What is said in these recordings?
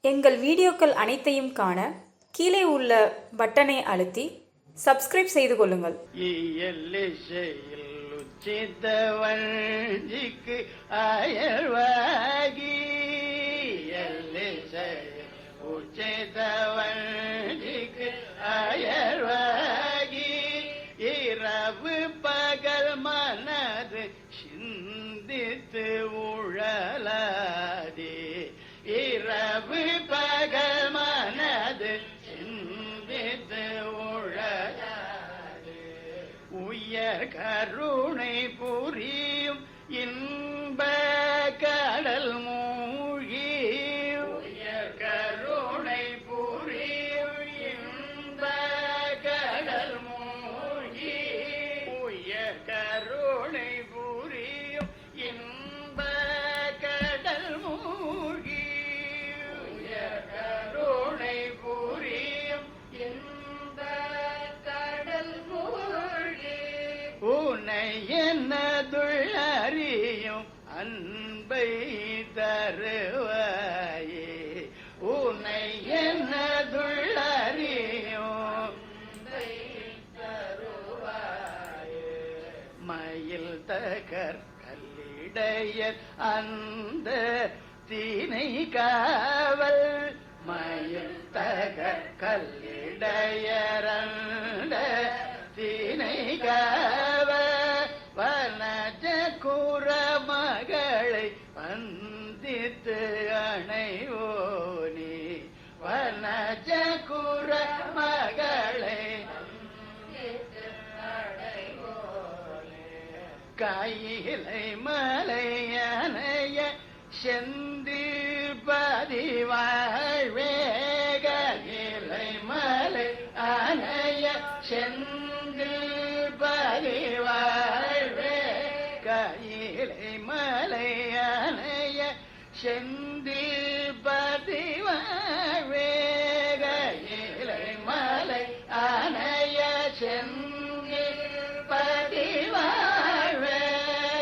எங்கள் வீடியோக்கள் அனைத்தையும் காண கீழே உள்ள பட்டனை அழுத்தி சப்ஸ்கிரைப் செய்து கொள்ளுங்கள். உச்சித்தவஞ்சிக்கு அயல்வாகி உச்சித்தவஞ்சிக்கு அயல்வாகி இரவு பகல் மனது சிந்தித்து உழலாதே இரவு பகல் மனது சிந்தித்து உழலாதே உயர் கருணை புரியும் இன்ப கடல் மூழ்கி உயர் கருணை புரியும் இன்ப கடல் மூழ்கி உயர் கருணை புரியும் இன்ப கடல் மூழ்கி உயர் கருணை புரியும் இன்ப கடல் மூழ்கி உன்னை என்னதுள் அறியும் அன்பை தருவாயே உன்னை என்னதுள் அறியும் அன்பை தருவாயே மயில் தகர் கல்லிடைய அந்த தீனை காவல் மயில் தகர் கல்லிடையரண்ட தீனை காவல் வனஜ கூற மகளை வந்தித்து அணைவோனி வனஜ கூற மகளை கையிலை மலையனைய செந்தில் பதிவாழ்வே கையிலை மலை அணைய செந்தில் பதிவாழ்வே கையிலை மலை அணைய செந்தில் பதிவாழ்வே கையிலை மலை அணைய செந்தில் பதிவாழ்வே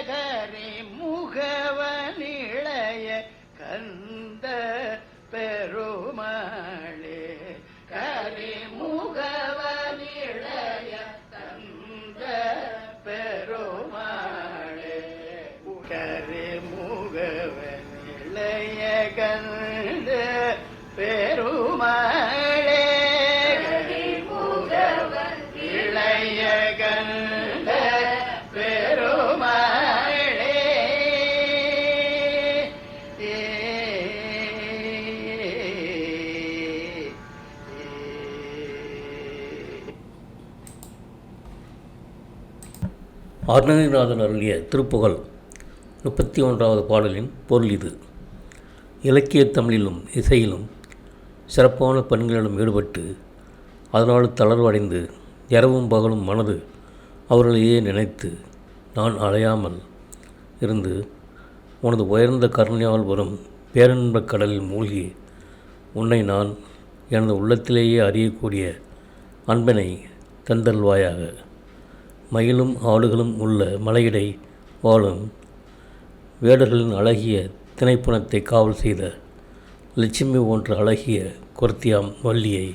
கரி முகவனிளைய கந்த பெருமாளே கரி முகவனிளைய கந்த பெருமாளே கரி முகவனிளைய கந்த பெருமாளே கரி முகவனிளைய கந்த பெருமாளே அருணகிரிநாதன் அருளிய திருப்புகழ் 31வது பாடலின் பொருள் இது. இலக்கியத் தமிழிலும் இசையிலும் சிறப்பான பணிகளிலும் ஈடுபட்டு அதனால் தளர்வடைந்து இரவும் பகலும் மனது அவர்களையே நினைத்து நான் அலையாமல் இருந்து உனது உயர்ந்த கருணையால் வரும் பேரன்பக் கடலில் மூழ்கி உன்னை நான் எனது உள்ளத்திலேயே அறியக்கூடிய அன்பினை தந்தல்வாயாக. மயிலும் ஆடுகளும் உள்ள மலையிடை வாழும் வேடர்களின் அழகிய திணைப்புணத்தை காவல் செய்த லட்சுமி போன்ற அழகிய கொர்த்தியாம் வள்ளியை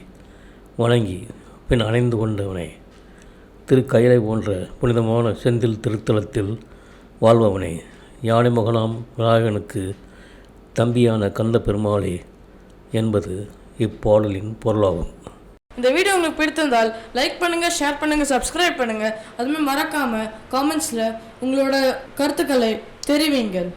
வணங்கி பின் அணைந்து கொண்டவனே, திருக்கயிலை போன்ற புனிதமான செந்தில் திருத்தலத்தில் வாழ்பவனே, யானை மகனாம் விநாயகனுக்கு தம்பியான கந்த பெருமாளே என்பது இப்பாடலின் பொருளாகும். இந்த வீடியோ உங்களுக்கு பிடித்திருந்தால் லைக் பண்ணுங்கள், ஷேர் பண்ணுங்கள், சப்ஸ்கிரைப் பண்ணுங்கள். அதுமாதிரி மறக்காமல் காமெண்ட்ஸில் உங்களோட கருத்துக்களை தெரிவிங்கள்.